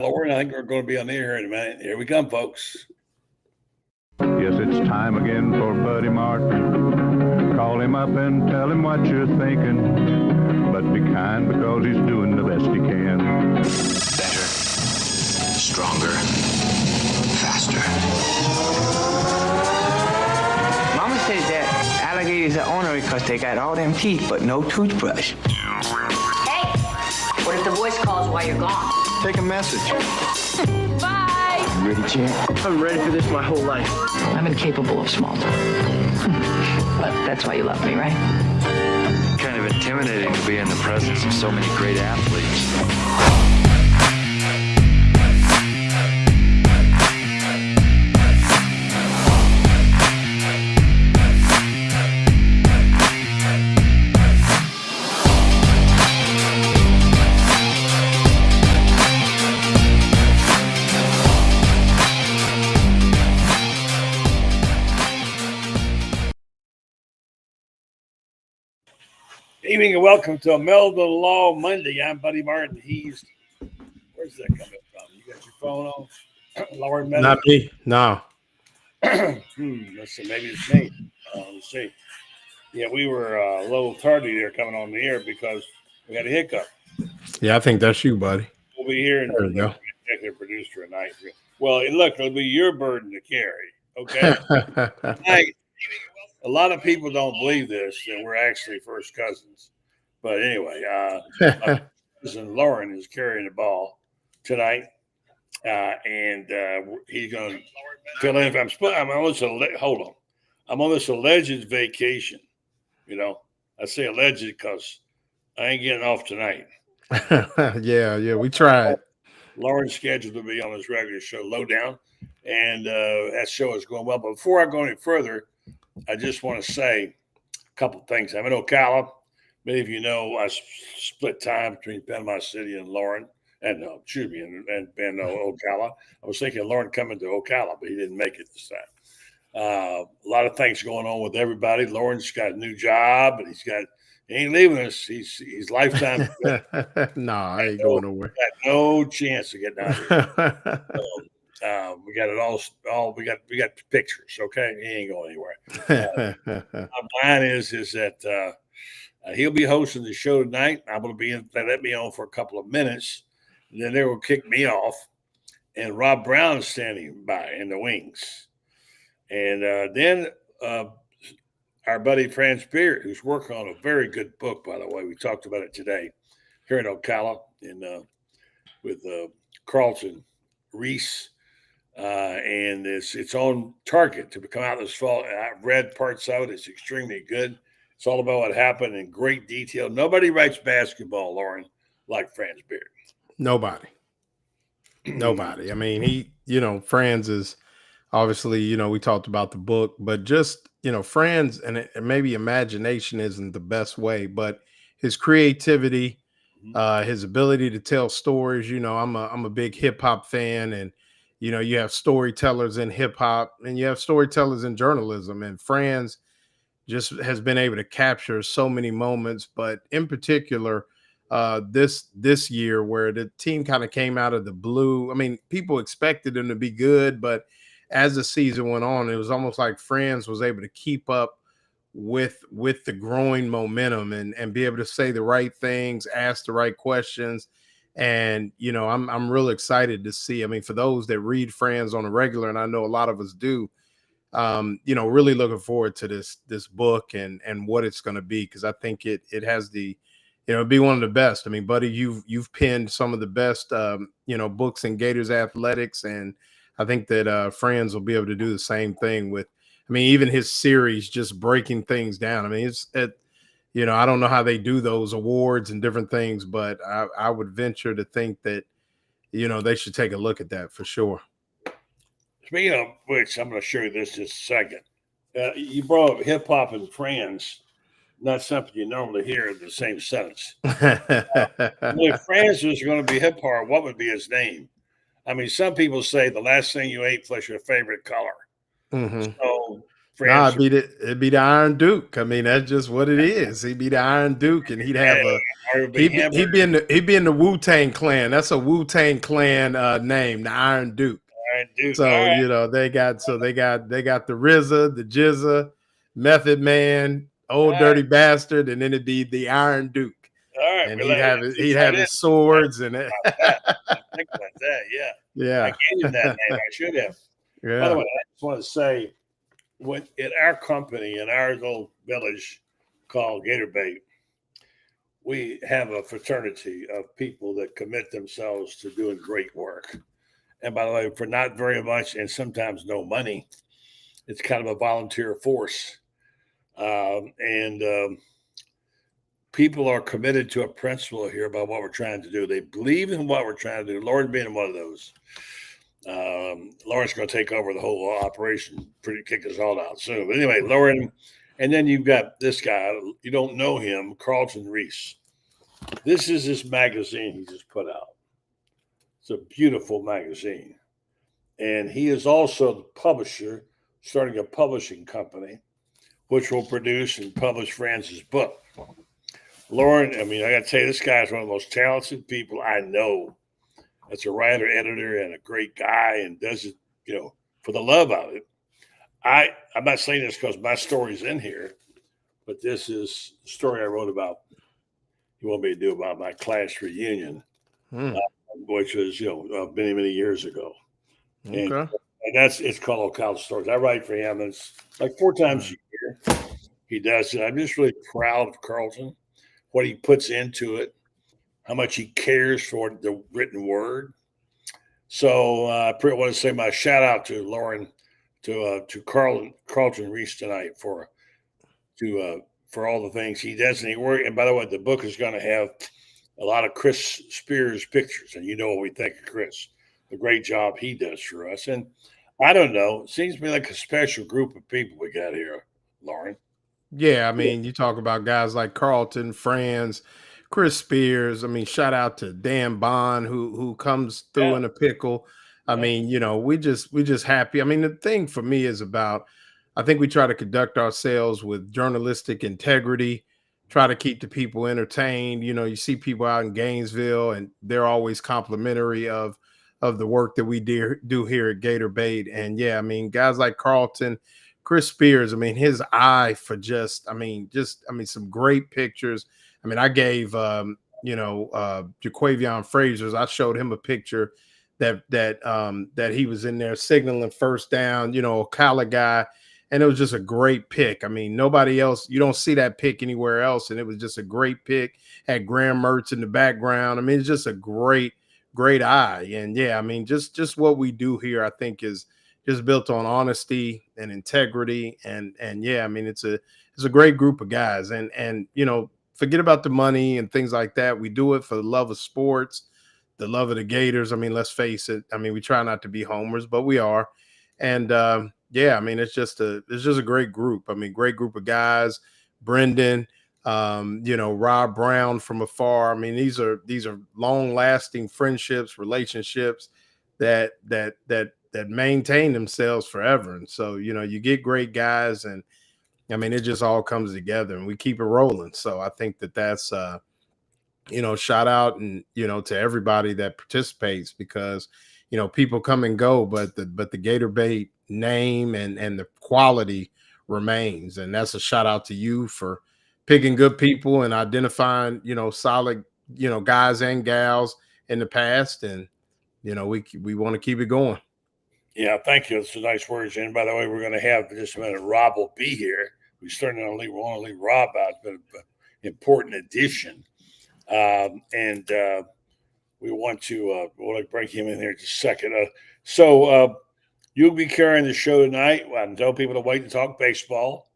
Loren, I think we're going to be on the air in a minute. Here we come, folks. Yes, it's time again for Buddy Martin. Call him up and tell him what you're thinking. But be kind because he's doing the best he can. Better, stronger, faster. Mama says that alligators are ornery because they got all them teeth but no toothbrush. Hey, what if the voice calls while you're gone? Take a message. Bye. You ready, champ? I'm ready for this my whole life. I'm incapable of small talk. But that's why you love me, right? Kind of intimidating to be in the presence of so many great athletes. Evening and welcome to a Melville Law Monday. I'm Buddy Martin. Where's that coming from? You got your phone on? Loren Meadows? Not me. No. Let's see. Maybe it's me. Let's see. Yeah, we were a little tardy there coming on the air because we had a hiccup. Yeah, I think that's you, buddy. We'll be here and There we go. executive producer tonight. Well, look, it'll be your burden to carry. Okay. Tonight, a lot of people don't believe this, that we're actually first cousins. But anyway, my cousin Loren is carrying the ball tonight, and he's going to fill in. Hold on. I'm on this alleged vacation. You know, I say alleged because I ain't getting off tonight. yeah, we tried. Loren's scheduled to be on his regular show, Lowdown, and that show is going well. But before I go any further, I just want to say a couple things. I'm in Ocala. Many of you know I split time between Panama City and Loren, and Ocala. I was thinking Loren coming to Ocala, but he didn't make it this time. A lot of things going on with everybody. Loren's got a new job, and he ain't leaving us. He's lifetime. No, I ain't going nowhere. Got no chance to get down here. We got it all. We got pictures. Okay, he ain't going anywhere. My plan is that he'll be hosting the show tonight. I'm going to be in. They let me on for a couple of minutes, and then they will kick me off. And Rob Brown's standing by in the wings, and then our buddy Franz Beard, who's working on a very good book, by the way. We talked about it today here in Ocala, with Carlton Reese. And it's on target to come out this fall. I've read parts of it. It's extremely good. It's all about what happened in great detail. Nobody writes basketball, Loren, like Franz Beard. Nobody. I mean, Franz is obviously, we talked about the book, but just, Franz and maybe imagination isn't the best way, but his creativity, his ability to tell stories. I'm a big hip hop fan, and you have storytellers in hip hop and you have storytellers in journalism, and Franz just has been able to capture so many moments, but in particular, this year where the team kind of came out of the blue. I mean, people expected them to be good, but as the season went on, it was almost like Franz was able to keep up with the growing momentum and be able to say the right things, ask the right questions. And, I'm really excited to see. I mean, for those that read Franz on a regular, and I know a lot of us do, really looking forward to this book and what it's going to be, because I think it has the, be one of the best. I mean, buddy, you've penned some of the best, books in Gators athletics, and I think that Franz will be able to do the same thing with. I mean, even his series, just breaking things down. I mean, I don't know how they do those awards and different things, but I would venture to think that, they should take a look at that for sure. Speaking of which, I'm going to show you this just a second. You brought up hip hop and Franz, not something you normally hear in the same sentence. If Franz was going to be hip hop, what would be his name? I mean, some people say the last thing you ate was your favorite color. Mm-hmm. So Nah, France. it'd be the Iron Duke. I mean, that's just what it is. He'd be the Iron Duke, and he'd have a Or it'd be he'd be in the Wu-Tang Clan. That's a Wu-Tang Clan name, the Iron Duke. Iron Duke. All So right. they got the RZA, the Jizza, Method Man, All Old right. Dirty Bastard, and then it'd be the Iron Duke. All right. And Well, that he'd fits have right in. his swords and it. That. Think about that. Yeah. I Yeah. gave him that name. I should have. By the Yeah. way, I just want to say, when in our company, in our little village called Gator Bait, we have a fraternity of people that commit themselves to doing great work. And by the way, for not very much and sometimes no money, it's kind of a volunteer force. And people are committed to a principle here about what we're trying to do. They believe in what we're trying to do. Loren being one of those. Loren's going to take over the whole operation, pretty kick us all out soon. But anyway, Loren, and then you've got this guy. You don't know him, Carlton Reese. This is his magazine he just put out. It's a beautiful magazine. And he is also the publisher, starting a publishing company, which will produce and publish Franz's book. Loren, I mean, I got to tell you, this guy is one of the most talented people I know. That's a writer, editor, and a great guy, and does it, for the love of it. I'm not saying this because my story's in here, but this is the story I wrote about. You want me to do about my class reunion, which was many, many years ago. Okay. And it's called Okla Stories. I write for him. And it's like 4 times a year. He does it. I'm just really proud of Carlton, what he puts into it, how much he cares for the written word. So I want to say my shout out to Loren, to Carlton Reese tonight for all the things he does. And and by the way, the book is going to have a lot of Chris Spears pictures, and you know what we think of Chris, the great job he does for us. And I don't know, it seems to me like a special group of people we got here, Loren. Yeah, I mean, you talk about guys like Carlton, Franz, Chris Spears. I mean, shout out to Dan Bond who comes through in a pickle. I mean, we just happy. I mean, the thing for me is about, I think we try to conduct ourselves with journalistic integrity, try to keep the people entertained. You see people out in Gainesville and they're always complimentary of the work that we do here at Gator Bait. And yeah, I mean, guys like Carlton, Chris Spears, I mean, his eye for some great pictures. I mean, I gave Jaquavion Frazier's, I showed him a picture that he was in there signaling first down, Ocala guy, and it was just a great pick. I mean, nobody else, you don't see that pick anywhere else, and it was just a great pick. Had Graham Mertz in the background. I mean, it's just a great eye. And yeah, I mean, just what we do here, I think, is just built on honesty and integrity. And yeah, I mean, it's a great group of guys. And forget about the money and things like that. We do it for the love of sports, the love of the Gators. I mean, let's face it. I mean, we try not to be homers, but we are. And yeah, I mean, it's just a great group. I mean, great group of guys. Brendan, Rob Brown from afar. I mean, these are long-lasting friendships, relationships that maintain themselves forever. And so, you get great guys, and I mean, it just all comes together, and we keep it rolling. So I think that's shout out and to everybody that participates, because people come and go, but the Gator Bait name and the quality remains. And that's a shout out to you for picking good people and identifying solid guys and gals in the past. And we want to keep it going. Yeah, thank you. It's a nice words. And by the way, we're going to have just a minute. Rob will be here. We started on we want to leave Rob out. It's been an important addition, and we want to bring him in here just a second. So you'll be carrying the show tonight. I tell people to wait and talk baseball.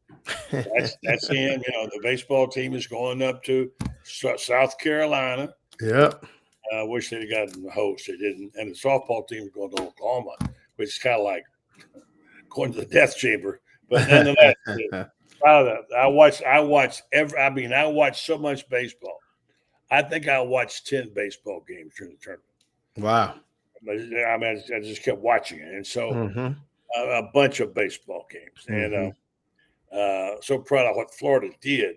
That's him. The baseball team is going up to South Carolina. Yeah. I wish they'd gotten the host. They didn't. And the softball team is going to Oklahoma, which is kind of like going to the death chamber. But nonetheless, I watch so much baseball. I think I watched 10 baseball games during the tournament. Wow. I just kept watching it. And so a bunch of baseball games. And so proud of what Florida did.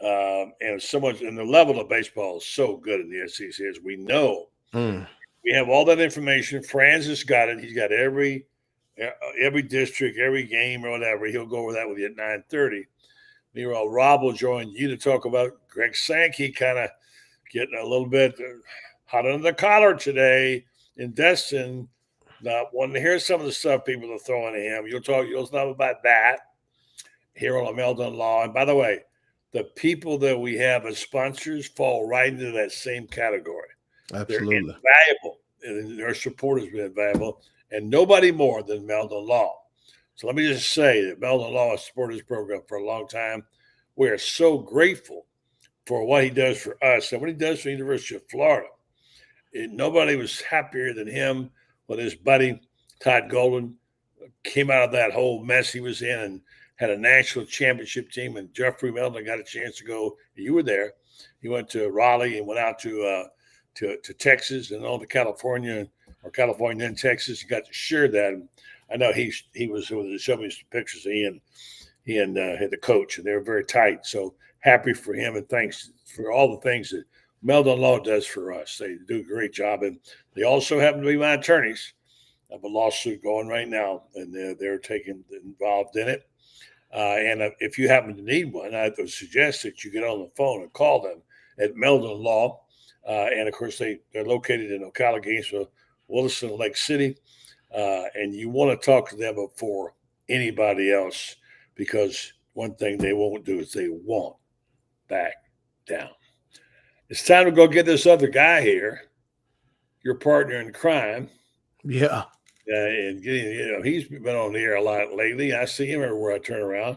And so much, and the level of baseball is so good in the SEC, as we know. We have all that information. Franz has got it. He's got every district, every game or whatever. He'll go over that with you at 9:30. Meanwhile, Rob will join you to talk about Greg Sankey kind of getting a little bit hot under the collar today in Destin. Not wanting to hear some of the stuff people are throwing at him. You'll talk about that here on Meldon Law. And by the way, the people that we have as sponsors fall right into that same category. Absolutely. They're invaluable. And their support has been invaluable. And nobody more than Meldon Law. So let me just say that Meldon Law has supported this program for a long time. We are so grateful for what he does for us and what he does for the University of Florida. Nobody was happier than him when his buddy Todd Golden came out of that whole mess he was in and had a national championship team. And Jeffrey Meldon got a chance to go. You were there. He went to Raleigh and went out to Texas and on to California and Texas. He got to share that. And I know he was showing me some pictures of he and the coach, and they were very tight. So happy for him, and thanks for all the things that Meldon Law does for us. They do a great job, and they also happen to be my attorneys. I have a lawsuit going right now, and they're involved in it. And if you happen to need one, I would suggest that you get on the phone and call them at Meldon Law. And of course, they're located in Ocala, Gainesville, Williston, Lake City. And you want to talk to them before anybody else, because one thing they won't do is they won't back down. It's time to go get this other guy here, your partner in crime. Yeah. And he's been on the air a lot lately. I see him everywhere I turn around.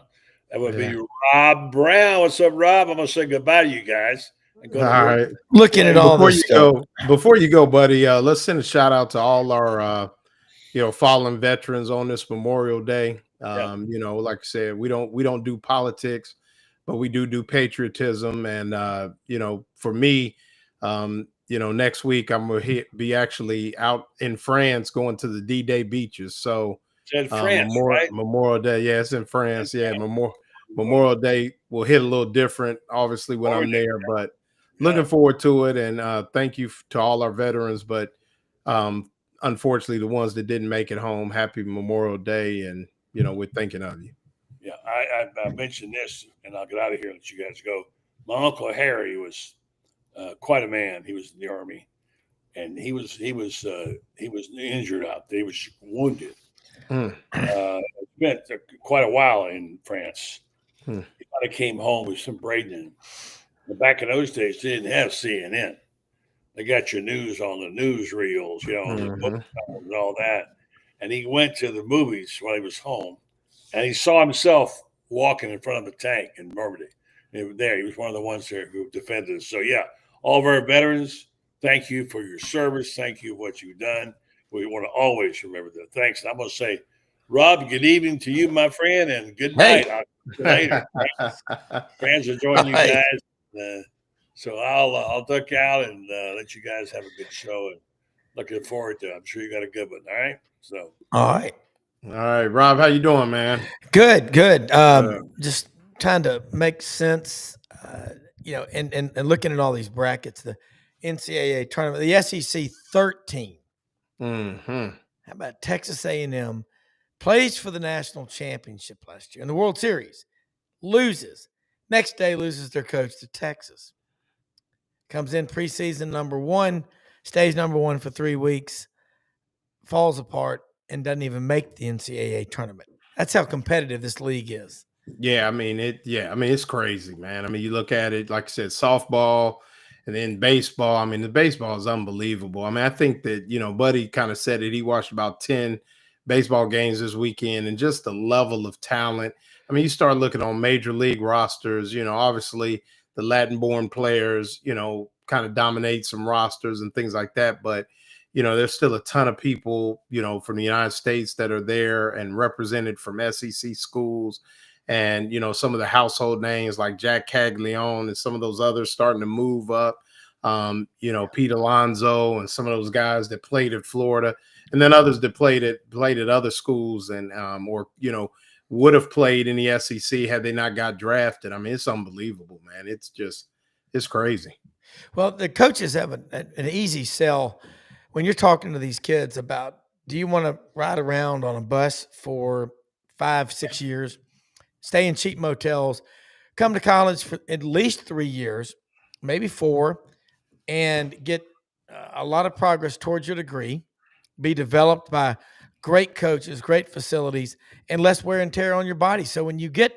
That would be Rob Brown. What's up, Rob? I'm going to say goodbye to you guys. All right. Looking at all this stuff. Before you go, buddy, let's send a shout out to all our fallen veterans on this Memorial Day. Like I said, we don't do politics, but we do patriotism. And for me, next week I'm gonna be actually out in France going to the D-Day beaches. So it's in France, right? Memorial Day, yeah, it's in France. Yeah, Memorial Day will hit a little different, obviously, when I'm there, but looking forward to it. And thank you to all our veterans, but unfortunately, the ones that didn't make it home, happy Memorial Day, and we're thinking of you. Yeah, I mentioned this, and I'll get out of here and let you guys go. My Uncle Harry was quite a man. He was in the Army, and he was injured out there. He was wounded. Spent quite a while in France. He kind of came home with some Braden. But back in those days, they didn't have CNN. They got your news on the newsreels, the book and all that. And he went to the movies while he was home, and he saw himself walking in front of a tank in Normandy. He was one of the ones there who defended us. So, yeah, all of our veterans, thank you for your service. Thank you for what you've done. We want to always remember that. Thanks. And I'm going to say, Rob, good evening to you, my friend, and good night. I'll see you later. Friends are joining you guys. So I'll duck out and let you guys have a good show, and looking forward to it. I'm sure you got a good one. All right. So. All right, Rob, how you doing, man? Good. Just trying to make sense, and looking at all these brackets, the NCAA tournament, the SEC 13. How about Texas A&M plays for the national championship last year in the World Series, loses. Next day, loses their coach to Texas. Comes in preseason number 1, stays number 1 for 3 weeks, falls apart, and doesn't even make the NCAA tournament. That's how competitive this league is. Yeah, it's crazy, man. I mean, you look at it, like I said, softball and then baseball. I mean, the baseball is unbelievable. I mean, I think that, Buddy kind of said it. He watched about 10 baseball games this weekend, and just the level of talent. I mean, you start looking on major league rosters, obviously the Latin-born players, kind of dominate some rosters and things like that. But, there's still a ton of people, from the United States that are there and represented from SEC schools. And, some of the household names like Jack Caglione and some of those others starting to move up, Pete Alonso and some of those guys that played at Florida, and then others that played at other schools and, would have played in the SEC had they not got drafted. I mean, it's unbelievable, man. It's crazy. Well, the coaches have an easy sell when you're talking to these kids about, do you want to ride around on a bus for 5-6 years, stay in cheap motels, come to college for at least 3 years, maybe 4, and get a lot of progress towards your degree, be developed by great coaches, great facilities, and less wear and tear on your body. So when you get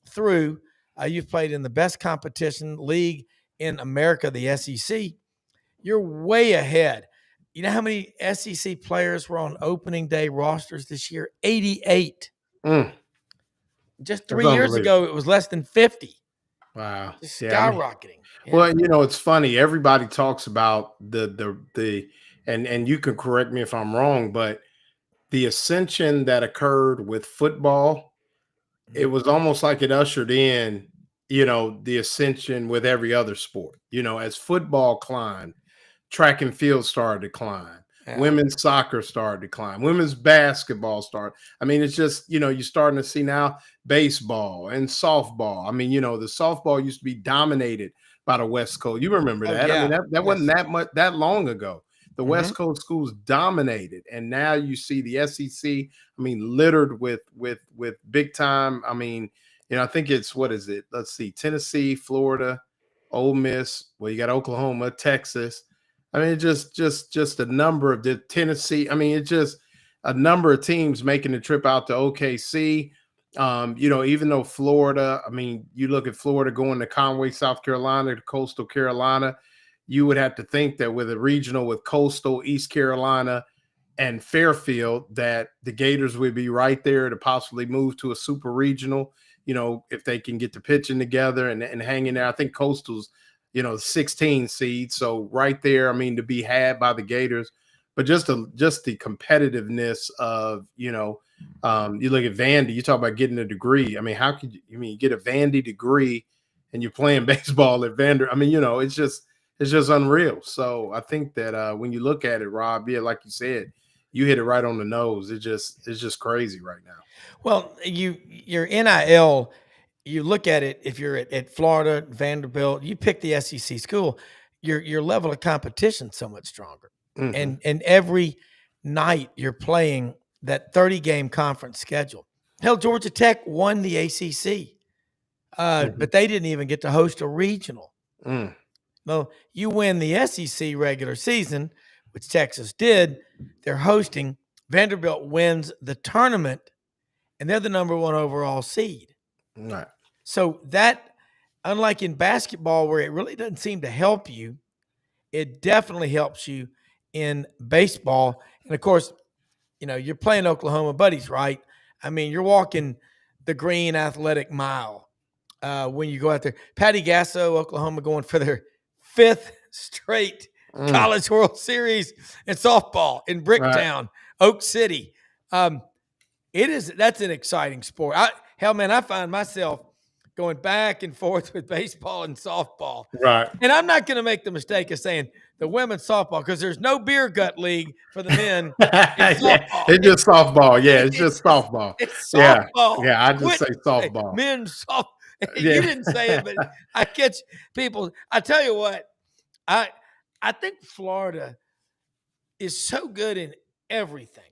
through, you've played in the best competition league in America, the SEC, you're way ahead. You know how many SEC players were on opening day rosters this year? 88. Just That's 3 years ago, unbelievable. it was less than 50. Wow. Just Yeah, I mean, skyrocketing. Yeah. well, it's funny. Everybody talks about the and you can correct me if I'm wrong, but the ascension that occurred with football, it was almost like it ushered in, the ascension with every other sport. As football climbed, track and field started to climb. Yeah. Women's soccer started to climb. Women's basketball started. I mean, it's just, you're starting to see now baseball and softball. I mean, the softball used to be dominated by the West Coast. You remember Oh, that? I mean, yeah. that wasn't that long ago. The West Mhm. Coast schools dominated, and now you see the SEC. I mean, littered with big time. I mean, I think it's, what is it? Let's see, Tennessee, Florida, Ole Miss. Well, you got Oklahoma, Texas. I mean, just a number of the Tennessee. I mean, it's just a number of teams making the trip out to OKC. Even though Florida, I mean, you look at Florida going to Conway, South Carolina, to Coastal Carolina, you would have to think that with a regional with Coastal, East Carolina, and Fairfield, that the Gators would be right there to possibly move to a super regional, if they can get the pitching together and hang in there. I think Coastal's, 16 seed. So right there, I mean, to be had by the Gators, but just the competitiveness of, you look at Vandy, you talk about getting a degree. I mean, how could you get a Vandy degree and you're playing baseball at Vander? I mean, it's just unreal. So I think that when you look at it, Rob, yeah, like you said, you hit it right on the nose. It's just crazy right now. Well, your NIL, you look at it, if you're at Florida, Vanderbilt, you pick the SEC school, your level of competition so much stronger. Mhm. And every night you're playing that 30-game conference schedule. Hell, Georgia Tech won the ACC, but they didn't even get to host a regional. Mm. Well, you win the SEC regular season, which Texas did. They're hosting. Vanderbilt wins the tournament, and they're the number 1 overall seed. Right. So that, unlike in basketball where it really doesn't seem to help you, it definitely helps you in baseball. And of course, you're playing Oklahoma buddies, right? I mean, you're walking the green athletic mile when you go out there. Patty Gasso, Oklahoma, going for their 5th straight College World Series in softball in Bricktown, right. Oak City. That's an exciting sport. I find myself going back and forth with baseball and softball. Right. And I'm not going to make the mistake of saying the women's softball, because there's no beer gut league for the men. Yeah, it's just softball. Yeah, it's just softball. It's softball. Yeah, I just say softball. Men's softball. Yeah. You didn't say it, but I catch people. I tell you what, I think Florida is so good in everything.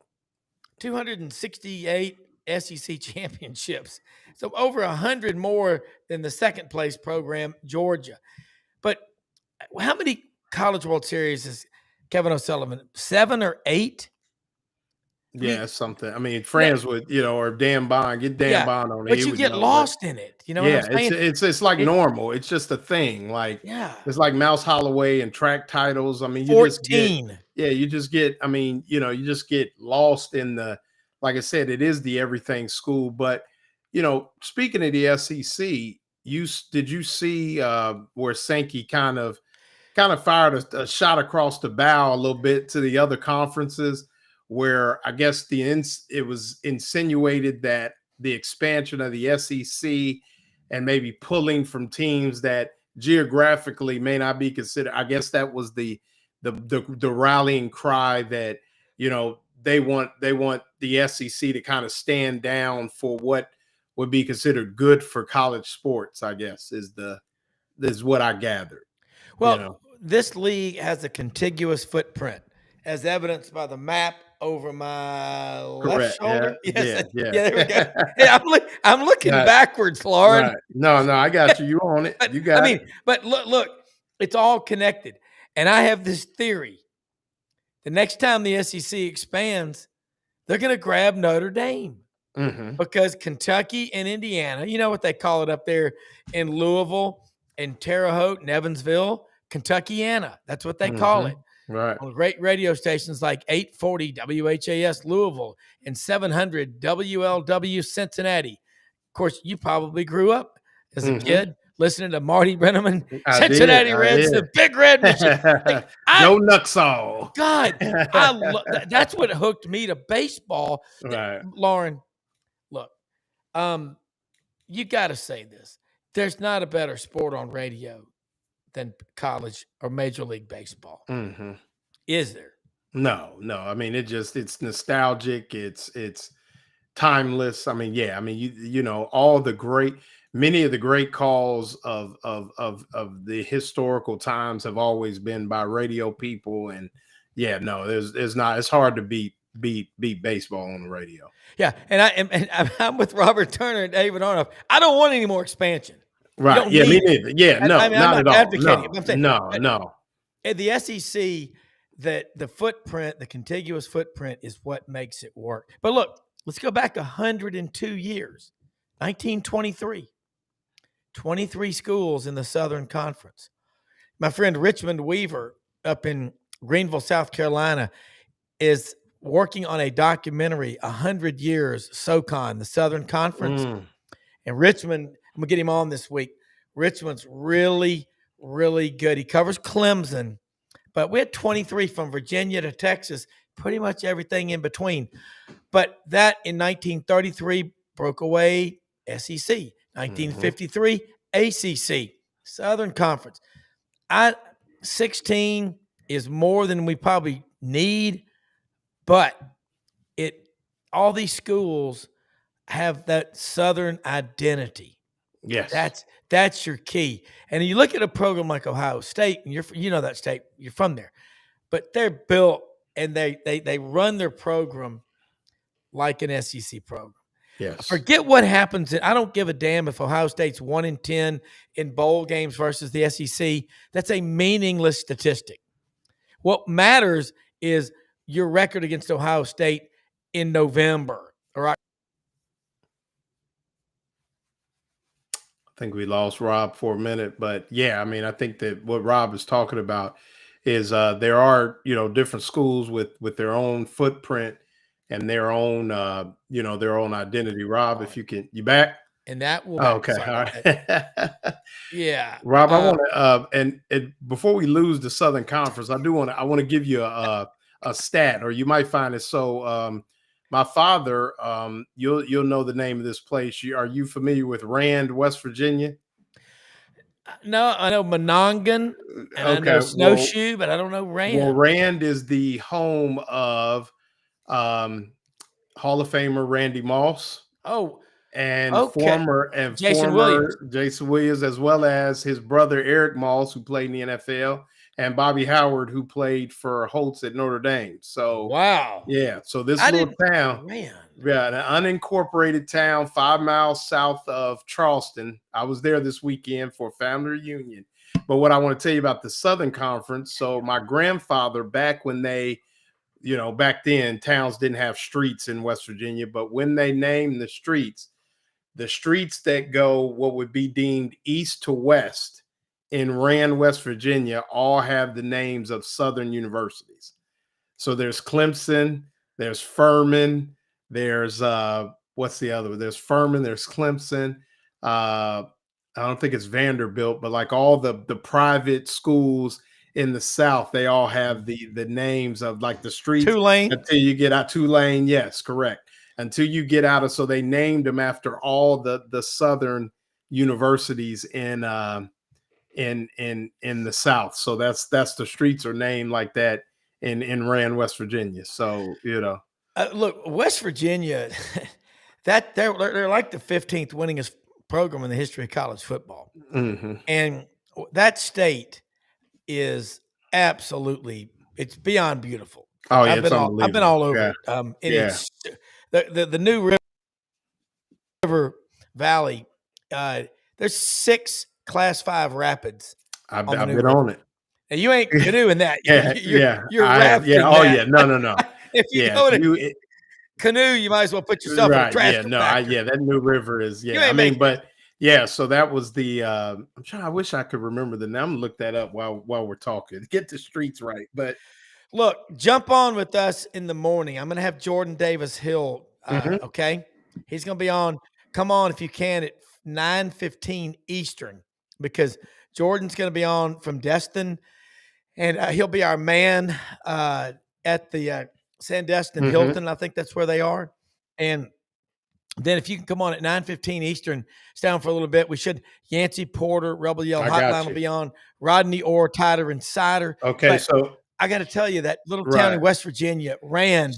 268 SEC championships. So over 100 more than the second place program, Georgia. But how many College World Series is Kevin O'Sullivan? 7 or 8? Yeah, something. I mean, friends with, or Dan Bond, get Dan Bond on it. But you get lost in it. You know what I'm saying? It's like normal. It's just a thing. Like, it's like Mouse Holloway and track titles. I mean, you 14. you just get, I mean, you just get lost in the, like I said, it is the everything school. But, speaking of the SEC, did you see where Sankey kind of fired a shot across the bow a little bit to the other conferences, where I guess it was insinuated that the expansion of the SEC and maybe pulling from teams that geographically may not be considered. I guess that was the rallying cry that, they want the SEC to kind of stand down for what would be considered good for college sports, I guess, is what I gathered. Well, this league has a contiguous footprint, as evidenced by the map over my left Correct. shoulder. Yeah. Yes, Yeah. yeah, there we go. Yeah, I'm looking backwards, Loren. Right. No, I got you. You on it. You got it. But look, it's all connected. And I have this theory. The next time the SEC expands, they're going to grab Notre Dame. Because Kentucky and Indiana, you know what they call it up there in Louisville and Terre Haute and Evansville, Kentuckiana. That's what they call it. Right. On great radio stations like 840 WHAS Louisville and 700 WLW Cincinnati. Of course, you probably grew up as a kid listening to Marty Brenneman, Cincinnati Reds, the Big Red Machine. Like, no Nuxall. God, that's what hooked me to baseball. Right. Loren, look, you got to say this. There's not a better sport on radio than college or Major League Baseball. Is there? No. I mean, it's nostalgic. It's timeless. I mean, yeah. I mean, you know, many of the great calls of the historical times have always been by radio people. And yeah, no, it's hard to beat baseball on the radio. Yeah, and I'm with Robert Turner and David Arnold. I don't want any more expansion. Right. Yeah, me neither. Yeah, no, I mean, not I'm at not all. advocating. No, I'm saying, no. At the SEC, the footprint, the contiguous footprint is what makes it work. But look, let's go back 102 years. 1923. 23 schools in the Southern Conference. My friend Richmond Weaver up in Greenville, South Carolina, is working on a documentary, 100 Years SoCon, the Southern Conference. And Richmond, I'm going to get him on this week. Richmond's really, really good. He covers Clemson, but we had 23 from Virginia to Texas, pretty much everything in between. But that in 1933 broke away SEC. 1953, ACC, Southern Conference. 16 is more than we probably need, but all these schools have that Southern identity. Yes. That's your key. And you look at a program like Ohio State, and you know that state, you're from there, but they're built and they run their program like an SEC program. Yes. Forget what happens. I don't give a damn if Ohio State's 1-10 in bowl games versus the SEC. That's a meaningless statistic. What matters is your record against Ohio State in November. All right. I think we lost Rob for a minute, but yeah, I mean, I think that what Rob is talking about is there are, different schools with their own footprint and their own, their own identity. Rob, if you back? And that will. Okay. All right. Yeah. Rob, I want to, and before we lose the Southern Conference, I want to give you a stat, or you might find it. So, my father, you'll know the name of this place. Are you familiar with Rand, West Virginia? No, I know Monongahela and I know Snowshoe, but I don't know Rand. Well, Rand is the home of Hall of Famer Randy Moss. Oh, and okay. former Jason Williams, as well as his brother Eric Moss, who played in the NFL, and Bobby Howard, who played for Holtz at Notre Dame. So wow, yeah. So this little town, an unincorporated town, 5 miles south of Charleston. I was there this weekend for a family reunion. But what I want to tell you about the Southern Conference. So my grandfather, back when they, back then towns didn't have streets in West Virginia, but when they named the streets that go what would be deemed east to west in Rand, West Virginia, all have the names of Southern universities. So there's Clemson, there's Furman, there's what's the other one? There's Furman, there's Clemson. I don't think it's Vanderbilt, but like all the private schools in the South, they all have the names of like the streets. Tulane. Until you get out Tulane, yes, correct. Until you get out of, so they named them after all the Southern universities in the South. So that's the streets are named like that in Rand, West Virginia. So look, West Virginia, they're like the 15th winningest program in the history of college football. Mm-hmm. And that state is absolutely, it's beyond beautiful. Oh yeah, I've it's been unbelievable. all over Yeah. it. And Yeah. it's the new river valley. There's 6 Class 5 rapids I've on the new been river. on it. And you ain't canoeing that. Yeah, You're I have. Yeah. rafting Oh that. yeah. No. If you Yeah, go to canoe, you might as well put yourself in a right. trash Yeah. No. compactor. Yeah. That New River is. You Yeah. I ain't mean, making but yeah. So that was the. I'm trying. I wish I could remember the name. I'm gonna look that up while we're talking. Get the streets right. But Look, jump on with us in the morning. I'm going to have Jordan Davis Hill. Okay, he's going to be on. Come on if you can at 9:15 Eastern, because Jordan's going to be on from Destin, and he'll be our man at the Sandestin Hilton. I think that's where they are. And then if you can come on at 9:15 Eastern, stay on for a little bit. We should. Yancey Porter, Rebel Yell I got Hotline will you. be on. Rodney Orr, Tider, and Cider. Okay, But so I got to tell you, that little town in right. West Virginia, Rand.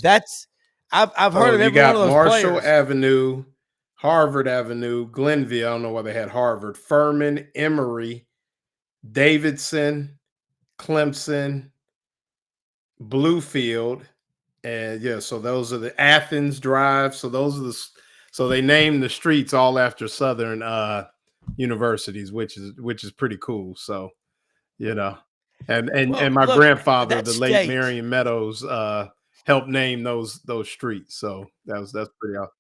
I've heard So of you every got one of those Marshall players. Avenue, Harvard Avenue, Glenville. I don't know why they had Harvard. Furman, Emory, Davidson, Clemson, Bluefield, and yeah. So those are the Athens Drive. So those are so they named the streets all after Southern universities, which is pretty cool. So you know, and my Look, grandfather, that the late state, Marion Meadows, helped name those streets. So that's pretty awesome.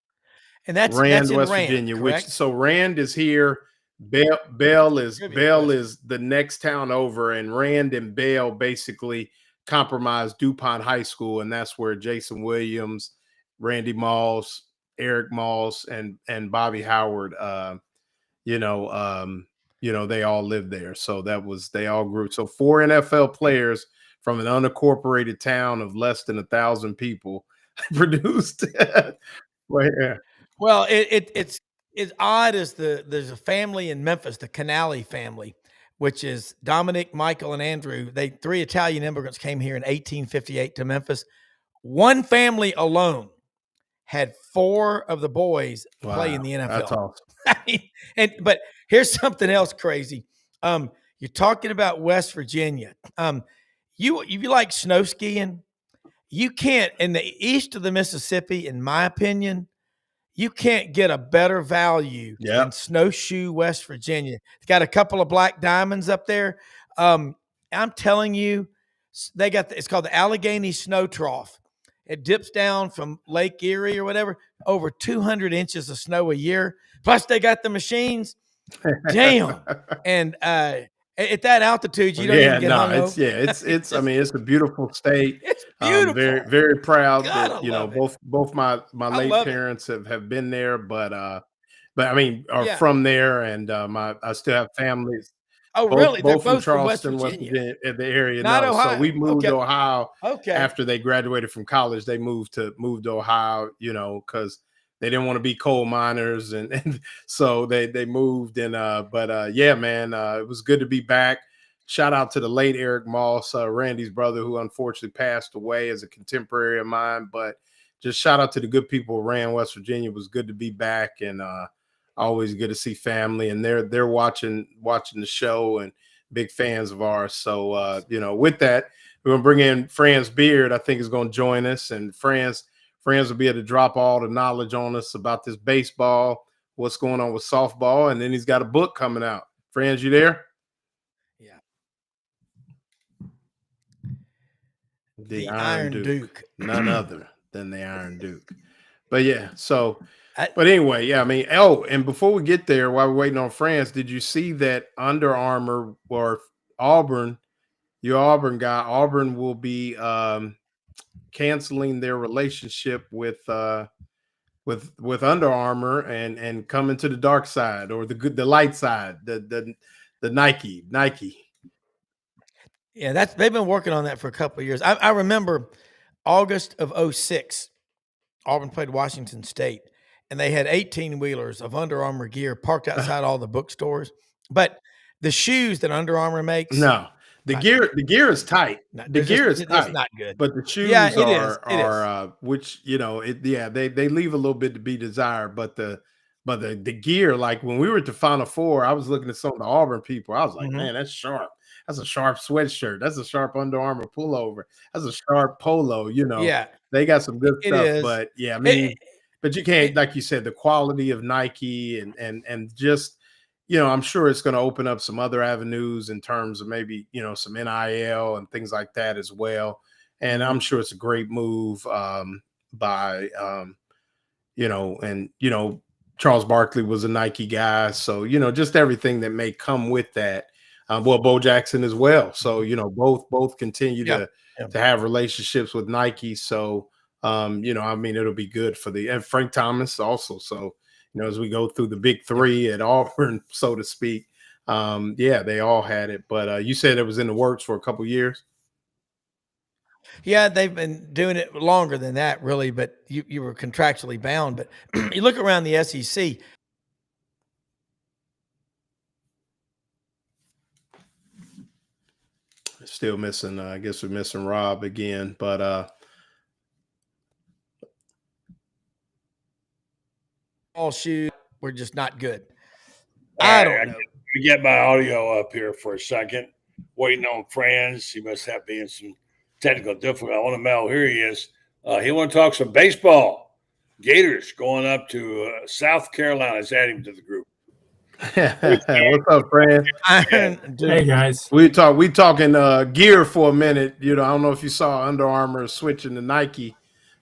and that's Rand, in West Rand, Virginia, which correct? so Rand is here. Bell Trivia question. is the next town over, and Rand and Bell basically compromised DuPont High School, and that's where Jason Williams, Randy Moss, Eric Moss, and Bobby Howard, they all lived there. So they all grew. So 4 NFL players from an unincorporated town of less than 1,000 people produced. Well, it's as odd as there's a family in Memphis, the Canali family, which is Dominic, Michael, and Andrew. 3 Italian immigrants came here in 1858 to Memphis. One family alone had 4 of the boys play in the NFL. That's awesome. I mean, but here's something else crazy. You're talking about West Virginia. You like snow skiing, you can't, in the east of the Mississippi, in my opinion, you can't get a better value than Snowshoe, West Virginia. It's got a couple of black diamonds up there. I'm telling you, they got it's called the Allegheny Snow Trough. It dips down from Lake Erie or whatever, over 200 inches of snow a year. Plus, they got the machines. Damn. And at that altitude, you don't even get hung over. It's I mean, it's a beautiful state. It's beautiful. Very, very proud God, that both my late parents have been there, but I mean are from there, and I still have families. Oh, really? Both They're from Charleston, West Virginia, the area. Not Ohio. So we moved to Ohio Okay. after they graduated from college. They moved to Ohio, because they didn't want to be coal miners, and so they moved. And yeah, man, it was good to be back. Shout out to the late Eric Moss, Randy's brother, who unfortunately passed away as a contemporary of mine. But just shout out to the good people of Rand, West Virginia. It was good to be back, and always good to see family. And they're watching the show and big fans of ours. So with that, we're gonna bring in Franz Beard. I think is going to join us, and Franz will be able to drop all the knowledge on us about this baseball, what's going on with softball, and then he's got a book coming out. Franz, you there? Yeah. The Iron Duke. None other than the Iron Duke. But yeah, so but anyway, yeah, I mean, and before we get there, while we're waiting on Franz, did you see that Under Armour or Auburn, your Auburn guy, Auburn will be canceling their relationship with Under Armour and coming to the dark side, or the light side, the Nike. Yeah, they've been working on that for a couple of years. I remember August of 2006, Auburn played Washington State, and they had 18-wheelers of Under Armour gear parked outside all the bookstores. But the shoes that Under Armour makes, The gear is tight. The gear is It's tight, not good. but the Yeah, shoes it is. are which they leave a little bit to be desired. But the gear, like when we were at the Final Four, I was looking at some of the Auburn people. I was like, man, that's sharp. That's a sharp sweatshirt. That's a sharp Under Armour pullover. That's a sharp polo. Yeah, They got some good it stuff. is. But yeah, I mean, but you can't, like you said, the quality of Nike and just. I'm sure it's going to open up some other avenues in terms of maybe, some NIL and things like that as well. And I'm sure it's a great move by, Charles Barkley was a Nike guy. So, just everything that may come with that. Bo Jackson as well. So, both continue to have relationships with Nike. So, I mean, it'll be good and Frank Thomas also. So, as we go through the big three at Auburn, so to speak, they all had it. But you said it was in the works for a couple of years. Yeah, they've been doing it longer than that, really. But you were contractually bound. But you look around the SEC. Still missing. I guess we're missing Rob again, but. All shoes were just not good. I don't know. Get my audio up here for a second. Waiting on Franz. He must have been some technical difficulty. I want to mail. Here he is. He want to talk some baseball. Gators going up to South Carolina. Let's add him to the group. What's up, Franz? Hey guys. We talking gear for a minute. I don't know if you saw Under Armour switching to Nike.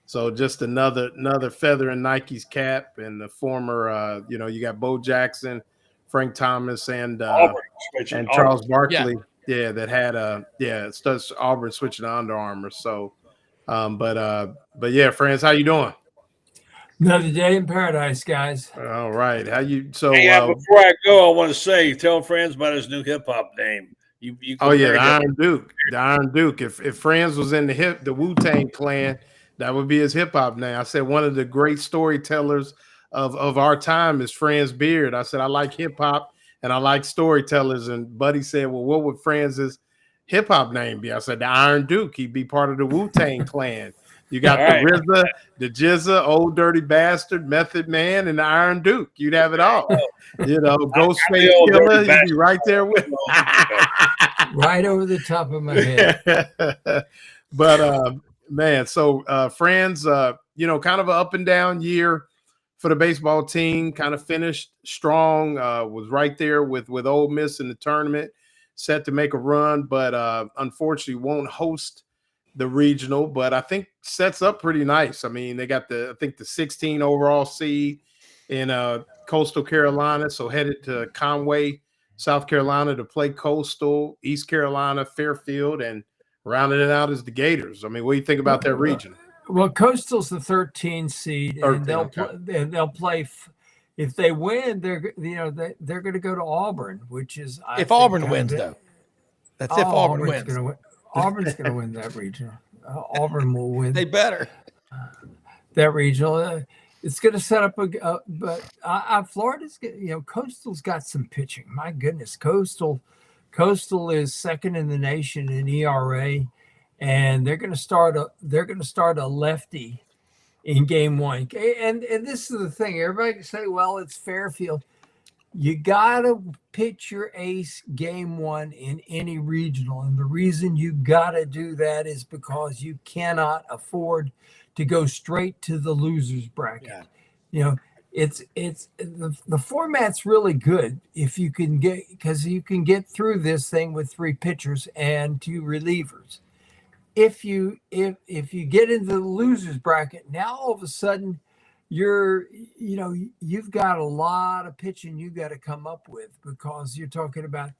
So just another feather in Nike's cap, and the former, you got Bo Jackson, Frank Thomas, and Charles Barkley, that had starts Auburn switching to Under Armour. So, but yeah, Franz, how you doing? Another day in paradise, guys. All right, how you? So before I go, I want to say, tell Franz about his new hip hop name. The Iron Duke. The Iron Duke. If Franz was in the Wu-Tang Clan, that would be his hip hop name. I said one of the great storytellers of our time is Franz Beard. I said I like hip hop and I like storytellers. And Buddy said, well, what would Franz's hip hop name be? I said the Iron Duke. He'd be part of the Wu-Tang Clan. You got the RZA, the Jizza, Old Dirty Bastard, Method Man, and the Iron Duke. You'd have it all. Ghostface Killer. You'd be right there with right over the top of my head. But man, so Franz, kind of an up and down year for the baseball team. Kind of finished strong. Was right there with Ole Miss in the tournament, set to make a run, but unfortunately won't host the regional. But I think sets up pretty nice. I mean, they got the 16 overall seed in Coastal Carolina, so headed to Conway, South Carolina to play Coastal, East Carolina, Fairfield, and rounding it out is the Gators. I mean, what do you think about that region? Well, Coastal's the 13 seed, and they'll play. If they win, they're going to go to Auburn, which is if Auburn wins, though. That's if Auburn wins. Auburn's going to win that regional. Auburn will win. They better that regional. It's going to set up but Florida's, Coastal's got some pitching. My goodness, Coastal is second in the nation in ERA, and they're going to start a lefty in game one. And this is the thing. Everybody can say, well, it's Fairfield. You got to pitch your ace game one in any regional. And the reason you got to do that is because you cannot afford to go straight to the losers bracket. Yeah. It's the format's really good if you can because you can get through this thing with 3 pitchers and 2 relievers. If you get into the losers bracket, now all of a sudden you've got a lot of pitching you got to come up with, because you're talking about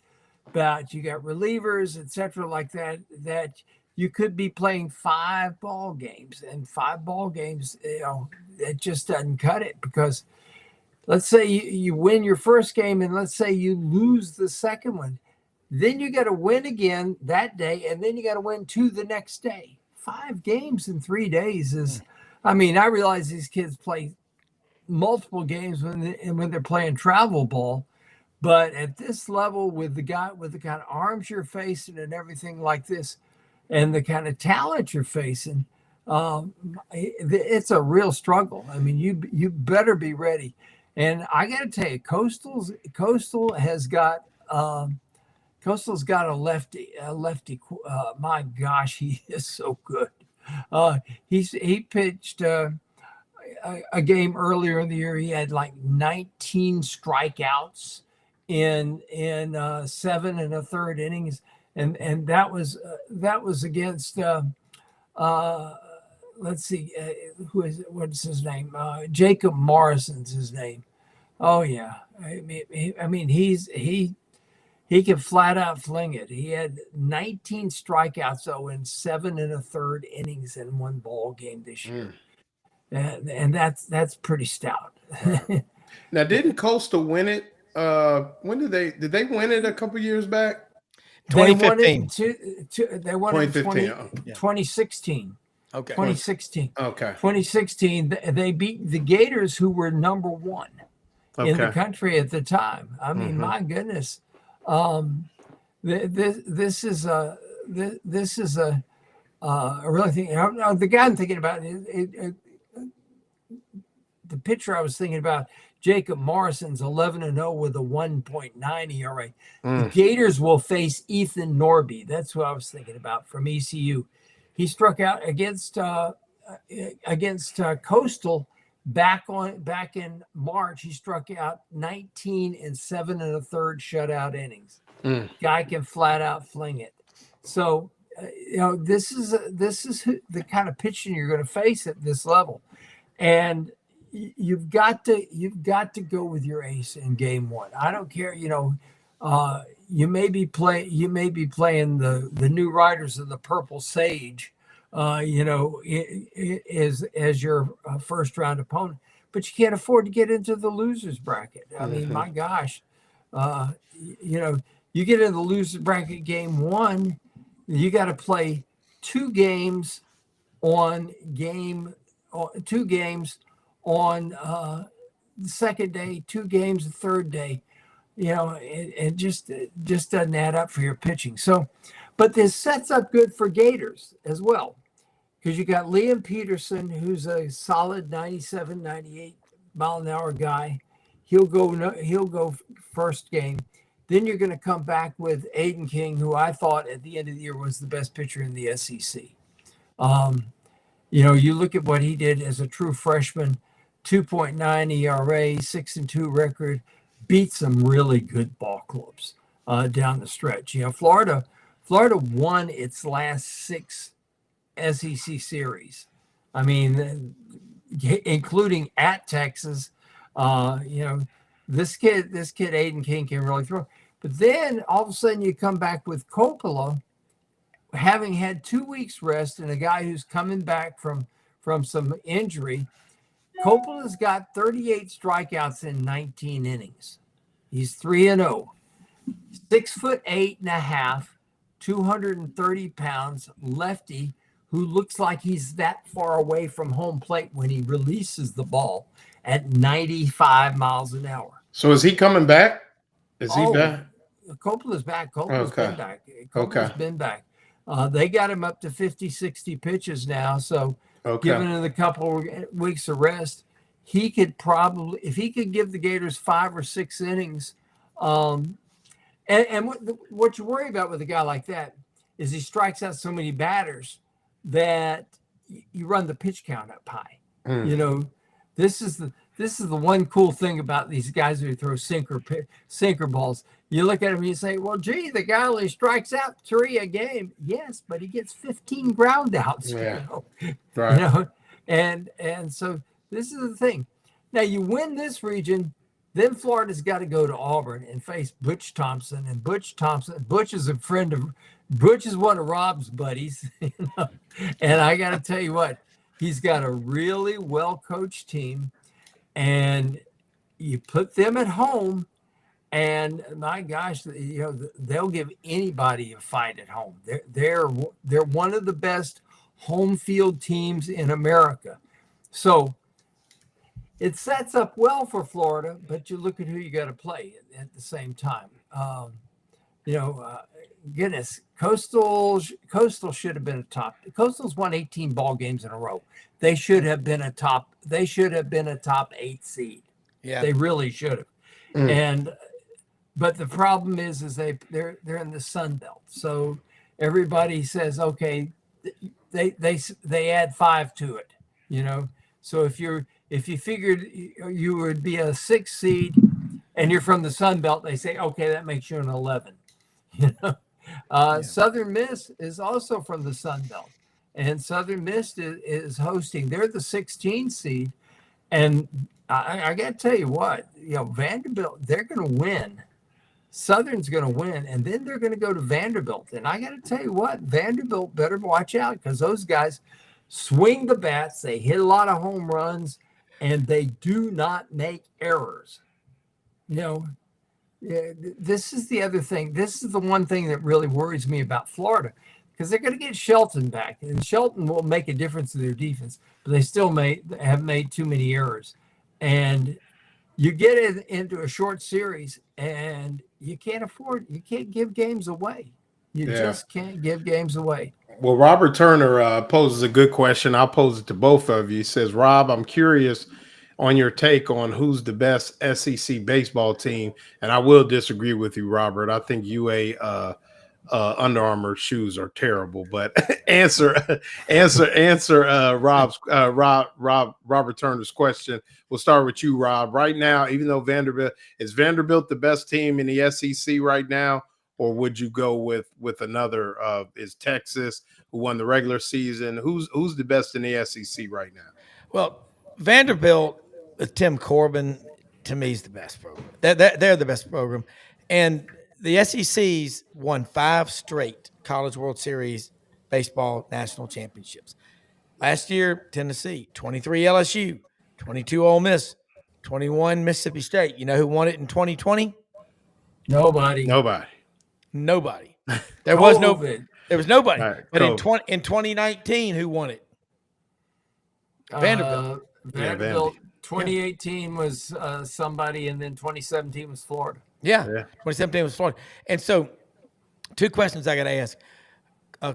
you got relievers, etc., like that you could be playing 5 ball games, and 5 ball games, it just doesn't cut it, because let's say you win your first game and let's say you lose the second one. Then you got to win again that day, and then you got to win 2 the next day. 5 games in 3 days is, I mean, I realize these kids play multiple games when they're playing travel ball, But at this level, with the kind of arms you're facing and everything like this, and the kind of talent you're facing, it's a real struggle. I mean, you better be ready. And I got to tell you, Coastal's got a lefty. My gosh, he is so good. He pitched a game earlier in the year. He had like 19 strikeouts in 7 1/3 innings, and that was against let's see, what's his name? Jacob Morrison's his name. Oh yeah, I mean he can flat out fling it. He had 19 strikeouts though in 7 1/3 innings in one ball game this year. And that's pretty stout. Right. Now, didn't Coastal win it? When did they win it a couple years back? 2015. They won it in 2016. Okay. 2016. Okay. 2016. They beat the Gators, who were number 1 in the country at the time. I mean, my goodness. This is a really thing. The guy I'm thinking about the pitcher I was thinking about, Jacob Morrison's 11-0 with a 1.9 ERA. The Gators will face Ethan Norby. That's who I was thinking about from ECU. He struck out against Coastal back in March. He struck out 19 in 7 1/3 shutout innings. Guy can flat out fling it. So this is the kind of pitching you're going to face at this level, and you've got to go with your ace in game 1. I don't care. You may be playing the New Riders of the Purple Sage, as your first round opponent, but you can't afford to get into the losers bracket. I mean, my gosh, you get in the losers bracket game 1, you got to play 2 games on the second day, 2 games the third day. It just doesn't add up for your pitching. So, but this sets up good for Gators as well, because you got Liam Peterson, who's a solid 97, 98 mile an hour guy. He'll go first game. Then you're going to come back with Aiden King, who I thought at the end of the year was the best pitcher in the SEC. You look at what he did as a true freshman, 2.9 ERA, 6-2 record, beat some really good ball clubs down the stretch. Florida won its last 6 SEC series. I mean, including at Texas. This kid Aiden King can really throw. But then all of a sudden you come back with Coppola, having had 2 weeks rest, and a guy who's coming back from some injury. Coppola's got 38 strikeouts in 19 innings. He's 3-0, 6'8.5", 230 pounds, lefty, who looks like he's that far away from home plate when he releases the ball at 95 miles an hour. So is he coming back? Is he back? Coppola's back. Coppola's been back. Coppola's been back. They got him up to 50, 60 pitches now. So given him a couple of weeks of rest, he could probably, if he could give the Gators 5 or 6 innings, and what you worry about with a guy like that is he strikes out so many batters that you run the pitch count up high. This is the one cool thing about these guys who throw sinker balls. You look at him and you say, well, gee, the guy only strikes out 3 a game. Yes, but he gets 15 ground outs. Yeah. Right. And so this is the thing. Now you win this region, then Florida's got to go to Auburn and face Butch Thompson. And Butch is Butch is one of Rob's buddies. And I got to tell you what, he's got a really well-coached team. And you put them at home, and my gosh, they'll give anybody a fight at home. They're one of the best home field teams in America. So it sets up well for Florida, but you look at who you got to play at the same time. Goodness, Coastal should have been a top. Coastal's won 18 ball games in a row. They should have been a top. They should have been a top 8 seed. Yeah, they really should have. But the problem is they're in the Sun Belt, so everybody says, okay, they add 5 to it, So if you figured you would be a 6 seed and you're from the Sun Belt, they say, okay, that makes you an 11. Southern Miss is also from the Sun Belt, and Southern Miss is hosting. They're the 16 seed, and I got to tell you what, Vanderbilt, they're going to win. Southern's going to win, and then they're going to go to Vanderbilt. And I got to tell you what, Vanderbilt better watch out, because those guys swing the bats. They hit a lot of home runs, and they do not make errors. This is the other thing. This is the one thing that really worries me about Florida, because they're going to get Shelton back, and Shelton will make a difference in their defense, but they still have made too many errors. And you get it into a short series, and you can't give games away. You just can't give games away. Well, Robert Turner poses a good question. I'll pose it to both of you. He says, Rob, I'm curious on your take on who's the best SEC baseball team. And I will disagree with you, Robert. I think UA Under Armour shoes are terrible, but answer Robert Turner's question. We'll start with you, Rob. Right now, even though is Vanderbilt the best team in the SEC right now, or would you go with another? Is Texas, who won the regular season? Who's the best in the SEC right now? Well, Vanderbilt with Tim Corbin, to me, is the best program. They're the best program, and the SEC's won 5 straight College World Series baseball national championships. Last year, Tennessee, 23 LSU, 22 Ole Miss, 21 Mississippi State. You know who won it in 2020? Nobody. There was nobody. Right, but in 2019, who won it? Vanderbilt. Vanderbilt. 2018 was somebody, and then 2017 was Florida. Yeah. 2017 was Florida. And so 2 questions I got to ask.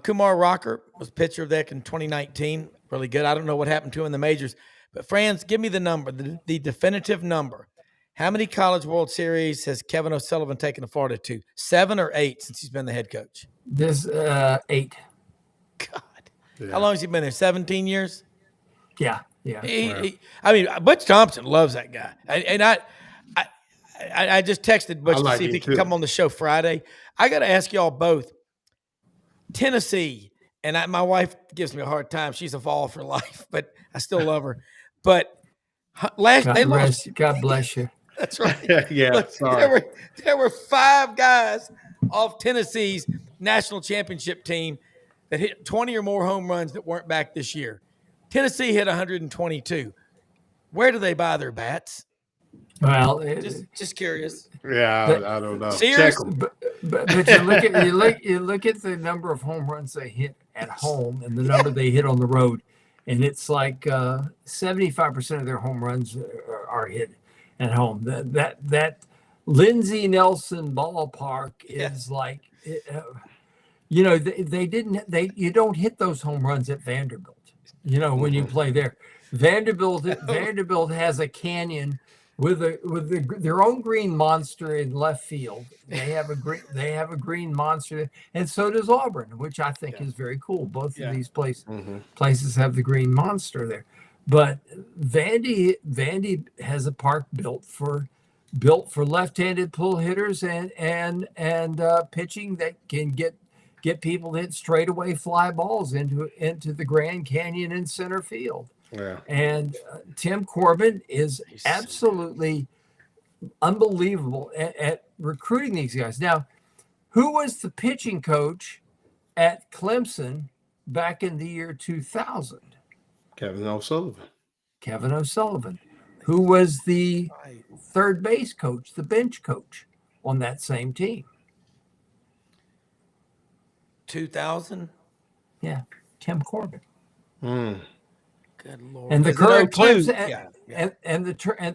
Kumar Rocker was pitcher of that in 2019. Really good. I don't know what happened to him in the majors. But, Franz, give me the number, the definitive number. How many College World Series has Kevin O'Sullivan taken to Florida to? 7 or 8 since he's been the head coach? This 8. God. Yeah. How long has he been there? 17 years? Yeah. Butch Thompson loves that guy. I just texted Butch to see if he can come on the show Friday. I got to ask y'all both. Tennessee, and my wife gives me a hard time. She's a fall for life, but I still love her. But God bless you. That's right. Yeah. Sorry. There were 5 guys off Tennessee's national championship team that hit 20 or more home runs that weren't back this year. Tennessee hit 122. Where do they buy their bats? Well, just curious. Yeah, I don't know. Check but you look at the number of home runs they hit at home and the number they hit on the road, and it's like 75% of their home runs are hit at home. That Lindsey Nelson ballpark is like, you don't hit those home runs at Vanderbilt. When you play there, Vanderbilt has a canyon with their own green monster in left field. They have a green monster, and so does Auburn, which I think is very cool. Both of these places have the green monster there. But Vandy has a park built for left-handed pull hitters and pitching that can get people to hit straightaway fly balls into the Grand Canyon in center field. Yeah. And Tim Corbin is absolutely unbelievable at recruiting these guys. Now, who was the pitching coach at Clemson back in the year 2000? Kevin O'Sullivan. Who was the third base coach, the bench coach on that same team? 2000? Yeah, Tim Corbin. Mm. Good Lord. And the current Clemson, and the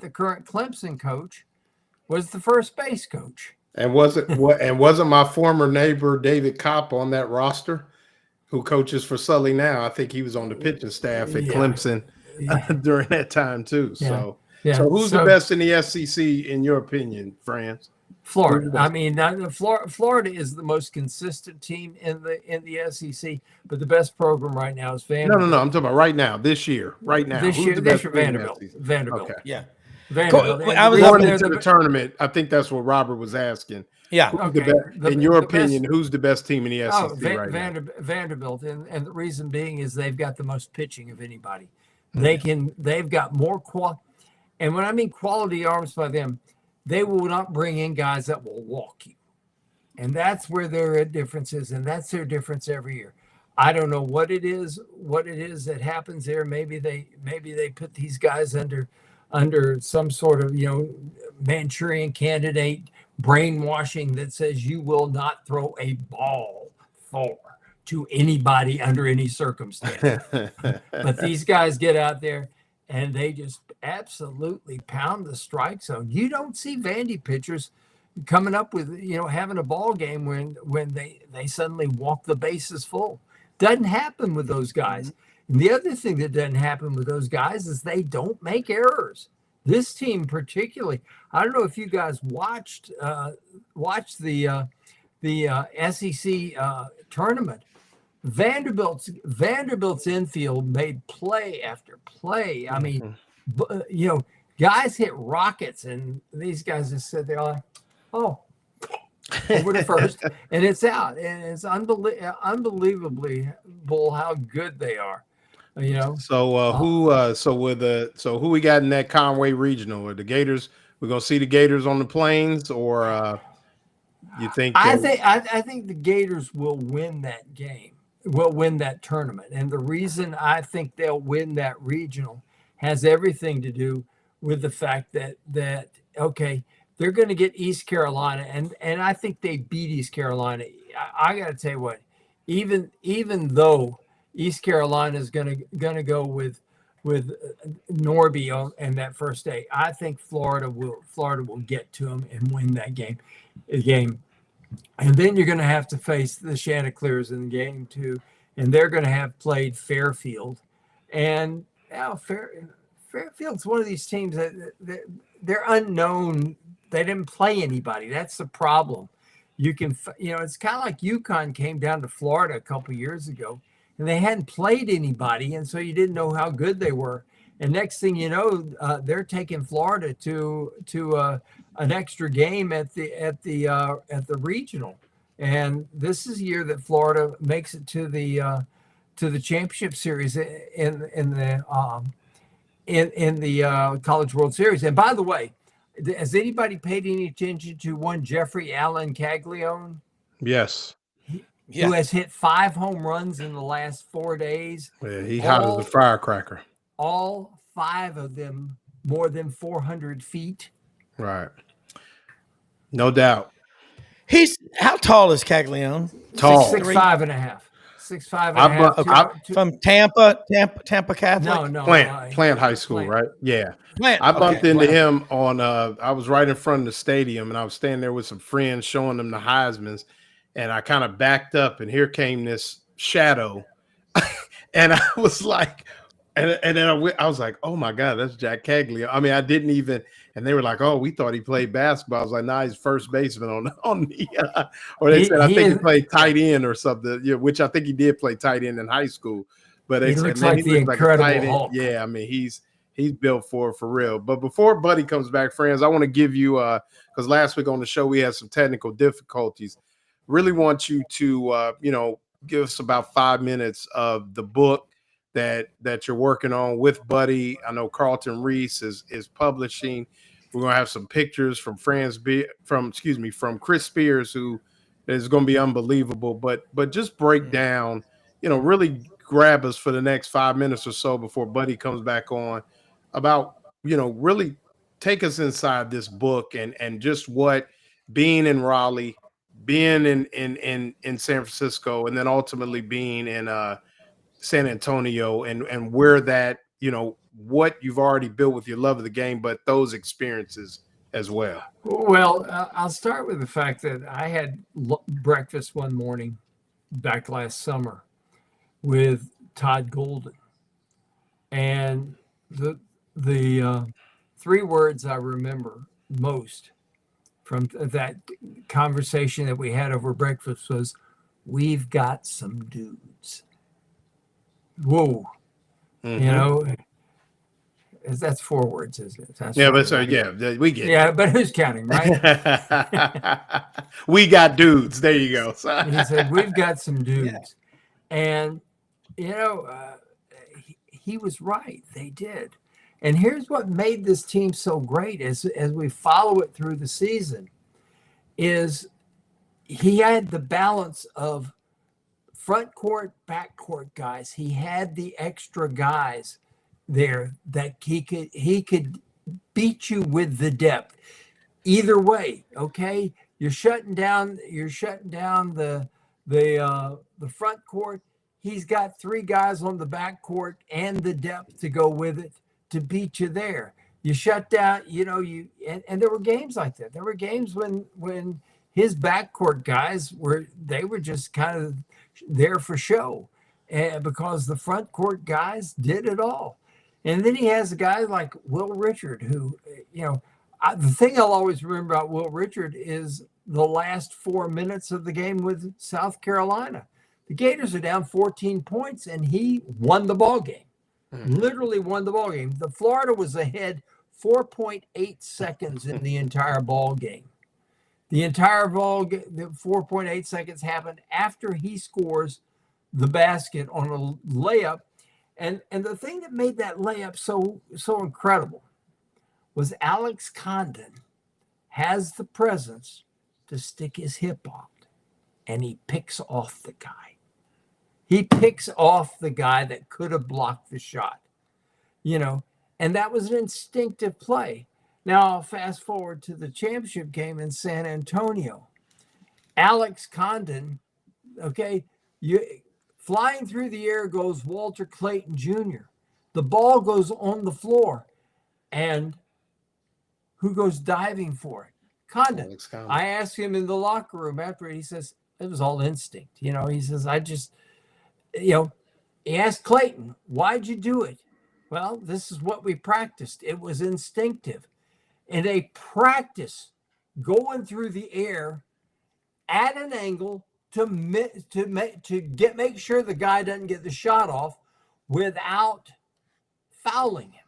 current Clemson coach was the first base coach. And wasn't my former neighbor David Kopp on that roster, who coaches for Sully now? I think he was on the pitching staff at Clemson during that time too. So who's the best in the SEC in your opinion, Franz? Florida. I mean, Florida is the most consistent team in the SEC, but the best program right now is Vanderbilt. No. I'm talking about right now, this year, right now. This year, Vanderbilt. Okay. Yeah. Vanderbilt. I was going into the tournament. I think that's what Robert was asking. Yeah. Okay. In your opinion, who's the best team in the SEC right now? Vanderbilt, and the reason being is they've got the most pitching of anybody. They've got more quality, and when I mean quality arms by them, they will not bring in guys that will walk you, and that's where their difference is, and that's their difference every year. I don't know what it is that happens there. Maybe they put these guys under some sort of Manchurian candidate brainwashing that says you will not throw a ball to anybody under any circumstance. But these guys get out there and they just absolutely pound the strike zone. You don't see Vandy pitchers coming up with having a ball game when they suddenly walk the bases full. Doesn't happen with those guys. And the other thing that doesn't happen with those guys is they don't make errors. This team particularly, I don't know if you guys watched the SEC tournament. Vanderbilt's infield made play after play. I mean, guys hit rockets, and these guys just sit there like, oh, over the first, and it's out, and it's unbelievably how good they are. So who we got in that Conway Regional? Are the Gators? We're gonna see the Gators on the plains, or you think? I think the Gators will win that game. Will win that tournament, and the reason I think they'll win that regional has everything to do with the fact that they're going to get East Carolina, and I think they beat East Carolina. I got to tell you what, even though East Carolina is going to go with Norby on that first day, I think Florida will get to them and win that game. And then you're going to have to face the Chanticleers in the game too, and they're going to have played Fairfield, and now Fairfield's one of these teams that they're unknown. They didn't play anybody. That's the problem. It's kind of like UConn came down to Florida a couple years ago, and they hadn't played anybody, and so you didn't know how good they were. And next thing you know, they're taking Florida to an extra game at the regional. And this is a year that Florida makes it to the championship series in the College World Series. And by the way, has anybody paid any attention to one Jeffrey Allen Caglione? Yes. Who has hit 5 home runs in the last 4 days. Yeah, he hot as a firecracker. All 5 of them more than 400 feet. Right. No doubt. How tall is Caglione? Tall. 6'5" and a half. 6'5" and a half. From Tampa Catholic? No. Plant High School, Plant. right? Yeah. Plant. I bumped into him on I was right in front of the stadium, and I was standing there with some friends showing them the Heismans, and I kind of backed up, and here came this shadow. And I was like, and then I was like, oh my God, that's Jack Caglione. I mean, I didn't even, and they were like, oh, we thought he played basketball. I was like, nah, he's first baseman on the, or they said, I think he played tight end or something, which I think he did play tight end in high school. But he looks like the Incredible Hulk. Yeah, I mean, he's built for real. But before Buddy comes back, friends, I want to give you, because last week on the show, we had some technical difficulties. Really want you to, give us about 5 minutes of the book that you're working on with Buddy. I know Carlton Reese is publishing. We're gonna have some pictures from from Chris Spears, who is going to be unbelievable. But just break down, really grab us for the next 5 minutes or so before Buddy comes back on about, really take us inside this book and just what being in Raleigh, being in San Francisco, and then ultimately being in San Antonio, and where that, what you've already built with your love of the game, but those experiences as well? Well, I'll start with the fact that I had breakfast one morning back last summer with Todd Golden, and the three words I remember most from that conversation that we had over breakfast was, "We've got some dudes." Whoa. Mm-hmm. You know, that's 4 words, isn't it? That's yeah, right, but so right? yeah, we get Yeah, it. but who's counting, right? We got dudes. There you go. He said, "We've got some dudes." Yeah. And, you know, he was right. They did. And here's what made this team so great as we follow it through the season is he had the balance of front court, back court guys. He had the extra guys there that he could beat you with the depth. Either way, okay? You're shutting down the front court. He's got 3 guys on the back court and the depth to go with it to beat you there. You shut down, and there were games like that. There were games when his backcourt guys were just kind of there for show, and because the front court guys did it all. And then he has a guy like Will Richard, who, the thing I'll always remember about Will Richard is the last 4 minutes of the game with South Carolina. The Gators are down 14 points, and he won the ball game. Literally won the ball game. The Florida was ahead 4.8 seconds in the entire ball game. The entire ball game, the 4.8 seconds happened after he scores the basket on a layup. And the thing that made that layup so incredible was Alex Condon has the presence to stick his hip out, and he picks off the guy. He picks off the guy that could have blocked the shot, and that was an instinctive play. Now I'll fast forward to the championship game in San Antonio. Alex Condon, flying through the air goes Walter Clayton Jr. The ball goes on the floor, and who goes diving for it? Condon. I asked him in the locker room after it. He says, it was all instinct. He says, he asked Clayton, why'd you do it? Well, this is what we practiced. It was instinctive. And they practice going through the air at an angle to make sure the guy doesn't get the shot off without fouling him.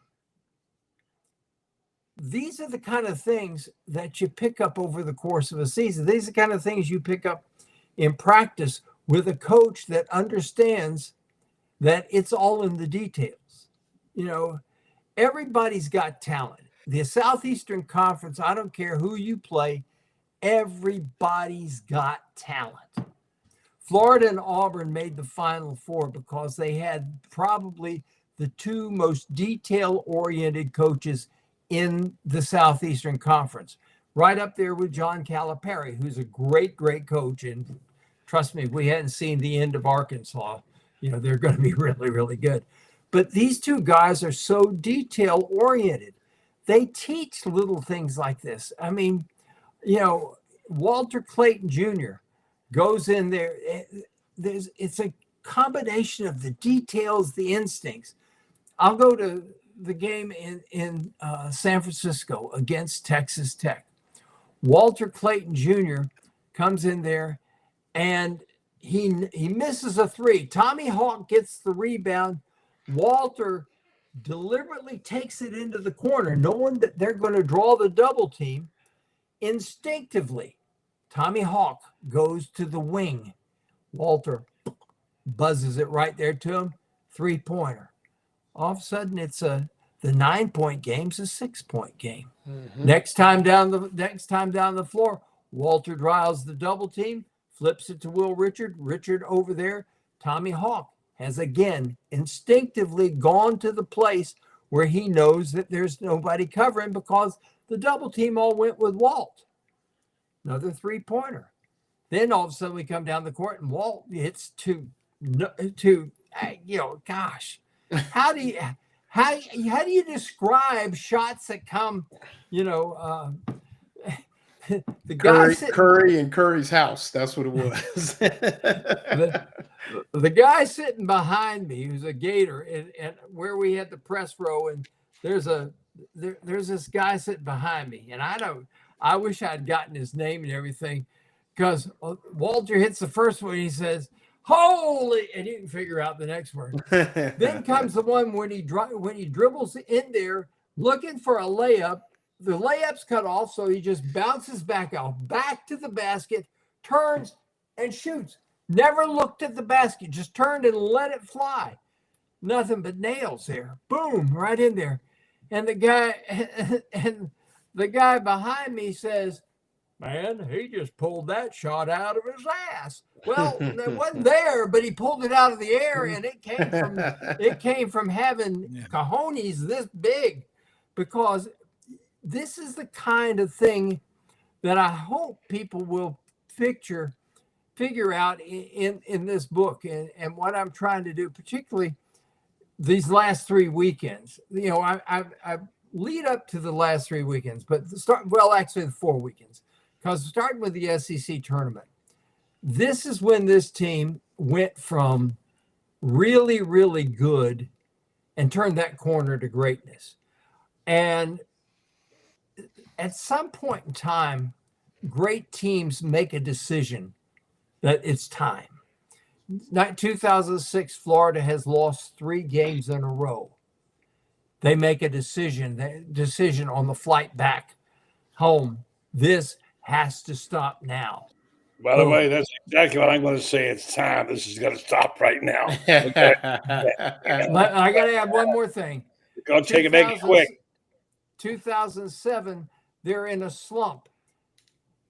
These are the kind of things that you pick up over the course of a season. These are the kind of things you pick up in practice with a coach that understands that it's all in the details. Everybody's got talent. The Southeastern Conference, I don't care who you play, everybody's got talent. Florida and Auburn made the Final Four because they had probably the 2 most detail-oriented coaches in the Southeastern Conference, right up there with John Calipari, who's a great, great coach. And trust me, if we hadn't seen the end of Arkansas, they're going to be really, really good. But these 2 guys are so detail-oriented. They teach little things like this. I mean, Walter Clayton Jr. goes in there. It's a combination of the details, the instincts. I'll go to the game in San Francisco against Texas Tech. Walter Clayton Jr. comes in there, and he misses a 3. Tommy Hawk gets the rebound. Walter deliberately takes it into the corner, knowing that they're going to draw the double team. Instinctively, Tommy Hawk goes to the wing. Walter buzzes it right there to him. 3-pointer. All of a sudden, it's the 9-point game's a 6-point game. Mm-hmm. Next time down the floor, Walter drives the double team, flips it to Will Richard. Richard over there. Tommy Hawk has again instinctively gone to the place where he knows that there's nobody covering because the double team all went with Walt. Another 3-pointer. Then all of a sudden we come down the court and Walt hits gosh, how do how do you describe shots that come, you know, the guy Curry and Curry's house. That's what it was. the guy sitting behind me, who's a Gator, and where we had the press row, and there's this guy sitting behind me, and I wish I'd gotten his name and everything, because Walter hits the first one, he says, "Holy," and you can figure out the next word. Then comes the one when he dribbles in there looking for a layup. The layup's cut off, so he just bounces back to the basket, turns and shoots. Never looked at the basket, just turned and let it fly. Nothing but nails there. Boom, right in there. And the guy behind me says, "Man, he just pulled that shot out of his ass." Well, it wasn't there, but he pulled it out of the air, and it came from having cojones this big, because this is the kind of thing that I hope people will figure out in this book, and what I'm trying to do, particularly these last 3 weekends. You know, I lead up to the last 3 weekends, but actually the 4 weekends, because starting with the SEC tournament, this is when this team went from really, really good and turned that corner to greatness. And at some point in time, great teams make a decision that it's time. 2006, Florida has lost 3 games in a row. They make a decision on the flight back home. This has to stop now. By the way, that's exactly what I'm going to say. It's time. This is going to stop right now. Okay? I got to add one more thing. Go make it quick. 2007, they're in a slump.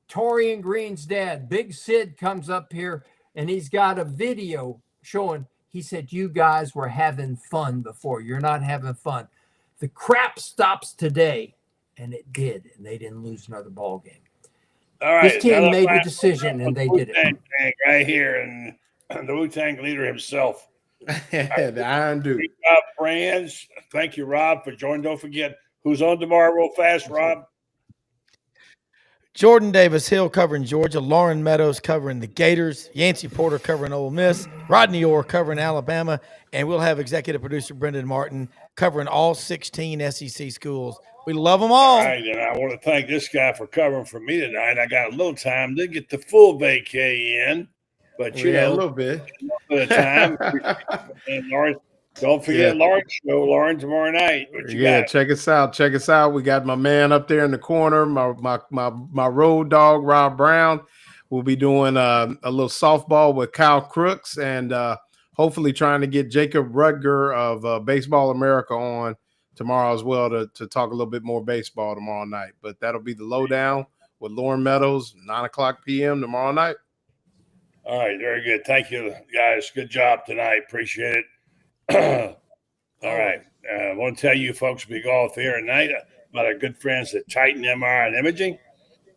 Torian Green's dad, Big Sid, comes up here, and he's got a video showing. He said, "You guys were having fun before. You're not having fun. The crap stops today." And it did, and they didn't lose another ball game. All right, this team made a decision, and they did it. Right here, and the Wu-Tang leader himself. The Iron Dude. Great job, friends. Thank you, Rob, for joining. Don't forget who's on tomorrow real fast, Rob. Jordan Davis Hill covering Georgia, Loren Meadows covering the Gators, Yancey Porter covering Ole Miss, Rodney Orr covering Alabama, and we'll have executive producer Brendan Martin covering all 16 SEC schools. We love them all. All right, and I want to thank this guy for covering for me tonight. I got a little time. Didn't get the full vacay in, but you know, a little bit of the time. And Lauren, don't forget Lauren's show, Lauren, tomorrow night. Check us out. Check us out. We got my man up there in the corner, my road dog, Rob Brown. We'll be doing a little softball with Kyle Crooks, and hopefully trying to get Jacob Rudger of Baseball America on tomorrow as well to talk a little bit more baseball tomorrow night. But that'll be the lowdown with Loren Meadows, 9:00 p.m. tomorrow night. All right, very good. Thank you, guys. Good job tonight. Appreciate it. All right. I want to tell you folks, we go off here tonight about our good friends at Titan MRI and Imaging.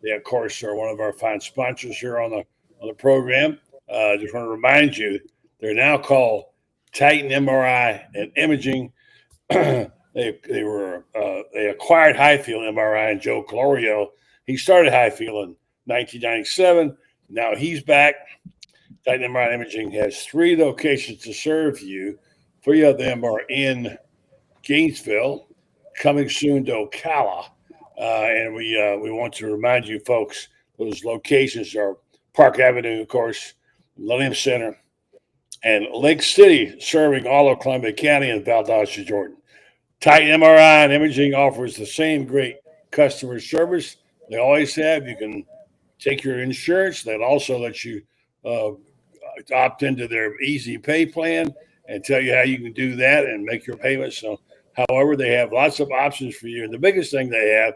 They, of course, are one of our fine sponsors here on the program. Just want to remind you, they're now called Titan MRI and Imaging. They acquired Highfield MRI and Joe Colorio. He started Highfield in 1997. Now he's back. Titan MRI and Imaging has 3 locations to serve you. 3 of them are in Gainesville, coming soon to Ocala. And we want to remind you folks, those locations are Park Avenue, of course, Millennium Center, and Lake City, serving all of Columbia County and Valdosta, Jordan. Titan MRI and Imaging offers the same great customer service they always have. You can take your insurance. They'll also let you opt into their easy pay plan and tell you how you can do that and make your payments. So, however, they have lots of options for you. And the biggest thing they have,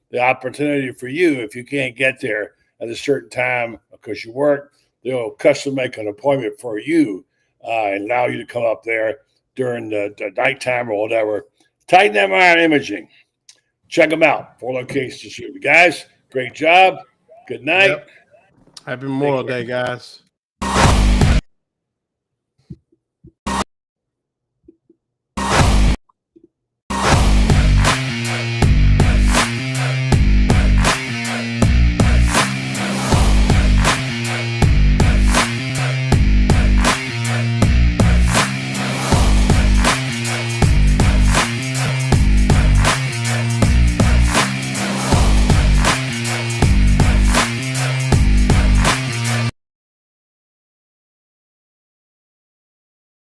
the opportunity for you, if you can't get there at a certain time because you work, they'll custom make an appointment for you and allow you to come up there during the nighttime or whatever. Titan MRI and Imaging. Check them out. 4 locations to shoot. Guys, great job. Good night. Happy Memorial Day, guys.